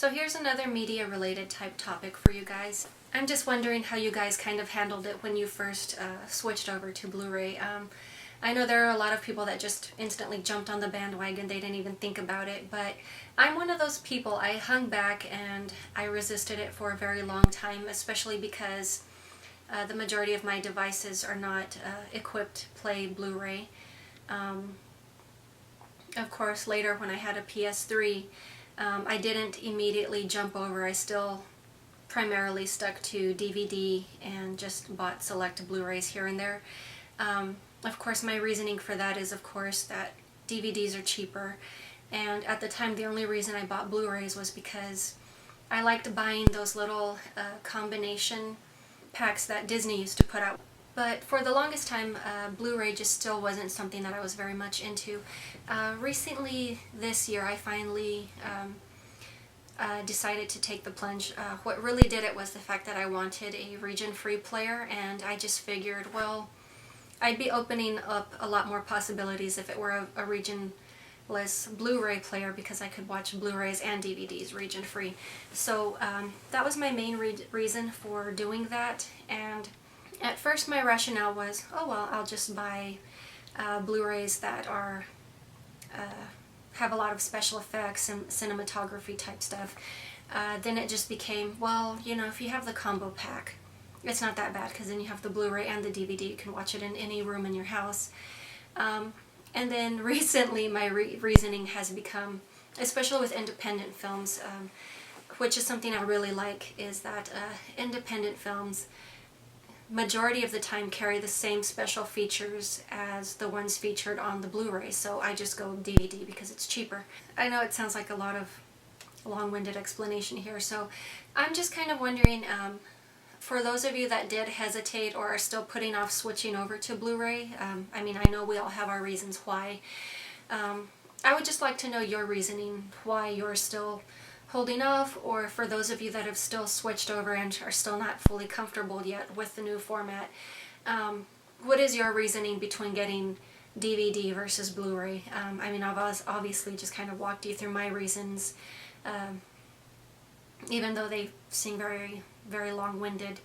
So here's another media related type topic for you guys. I'm just wondering how you guys kind of handled it when you first switched over to Blu-ray. I know there are a lot of people that just instantly jumped on the bandwagon, they didn't even think about it, but I'm one of those people. I hung back and I resisted it for a very long time, especially because the majority of my devices are not equipped to play Blu-ray. Of course, later when I had a PS3, I didn't immediately jump over. I still primarily stuck to DVD and just bought select Blu-rays here and there. Of course, my reasoning for that is, of course, that DVDs are cheaper, and at the time the only reason I bought Blu-rays was because I liked buying those little combination packs that Disney used to put out. But for the longest time, Blu-ray just still wasn't something that I was very much into. Recently, this year, I finally decided to take the plunge. What really did it was the fact that I wanted a region-free player, and I just figured, well, I'd be opening up a lot more possibilities if it were a regionless Blu-ray player, because I could watch Blu-rays and DVDs region-free. So that was my main reason for doing that, and at first my rationale was, oh well, I'll just buy Blu-rays that are have a lot of special effects and cinematography type stuff. Then it just became, well, you know, if you have the combo pack, it's not that bad, because then you have the Blu-ray and the DVD. You can watch it in any room in your house. And then recently my reasoning has become, especially with independent films, which is something I really like, is that independent films majority of the time carry the same special features as the ones featured on the Blu-ray, so I just go DVD because it's cheaper. I know it sounds like a lot of long-winded explanation here, so I'm just kind of wondering, for those of you that did hesitate or are still putting off switching over to Blu-ray, I mean, I know we all have our reasons why. I would just like to know your reasoning, why you're still holding off, or for those of you that have still switched over and are still not fully comfortable yet with the new format, what is your reasoning between getting DVD versus Blu-ray? I mean, I've obviously just kind of walked you through my reasons, even though they seem very, very long-winded,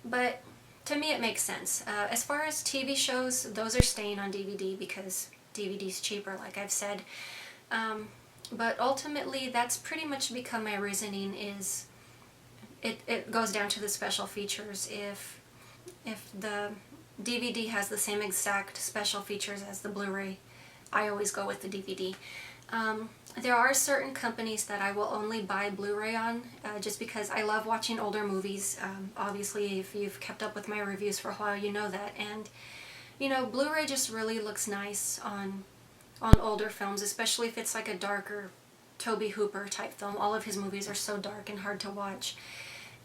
but to me it makes sense. As far as TV shows, those are staying on DVD because DVD's cheaper, like I've said. But ultimately, that's pretty much become my reasoning, is it goes down to the special features. If the DVD has the same exact special features as the Blu-ray, I always go with the DVD. There are certain companies that I will only buy Blu-ray on, just because I love watching older movies. Obviously, if you've kept up with my reviews for a while, you know that. And, you know, Blu-ray just really looks nice on older films, especially if it's like a darker Tobe Hooper type film. All of his movies are so dark and hard to watch,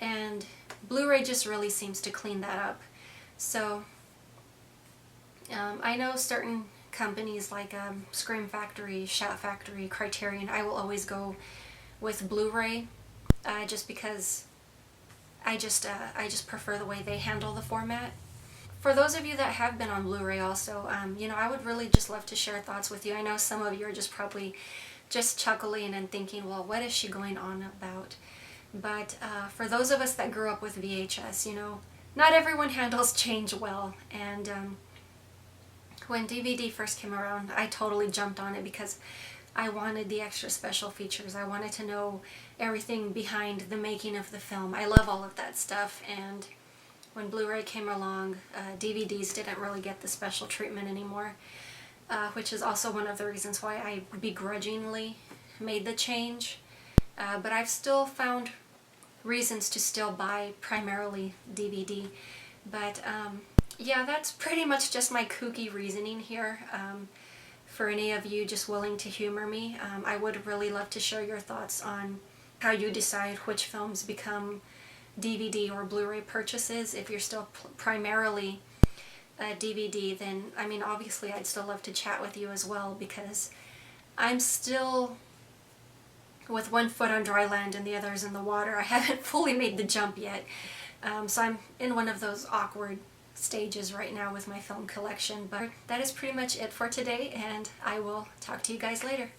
and Blu-ray just really seems to clean that up. So I know certain companies like Scream Factory, Shout Factory, Criterion, I will always go with Blu-ray, just because I just prefer the way they handle the format. For those of you that have been on Blu-ray also, you know, I would really just love to share thoughts with you. I know some of you are just probably just chuckling and thinking, well, what is she going on about? But for those of us that grew up with VHS, you know, not everyone handles change well. And when DVD first came around, I totally jumped on it because I wanted the extra special features. I wanted to know everything behind the making of the film. I love all of that stuff, and when Blu-ray came along, DVDs didn't really get the special treatment anymore, which is also one of the reasons why I begrudgingly made the change. But I've still found reasons to still buy primarily DVD. But yeah, that's pretty much just my kooky reasoning here. For any of you just willing to humor me, I would really love to share your thoughts on how you decide which films become DVD or Blu-ray purchases. If you're still primarily DVD, then, I mean, obviously I'd still love to chat with you as well, because I'm still with one foot on dry land and the other's in the water. I haven't fully made the jump yet. So I'm in one of those awkward stages right now with my film collection. But that is pretty much it for today, and I will talk to you guys later.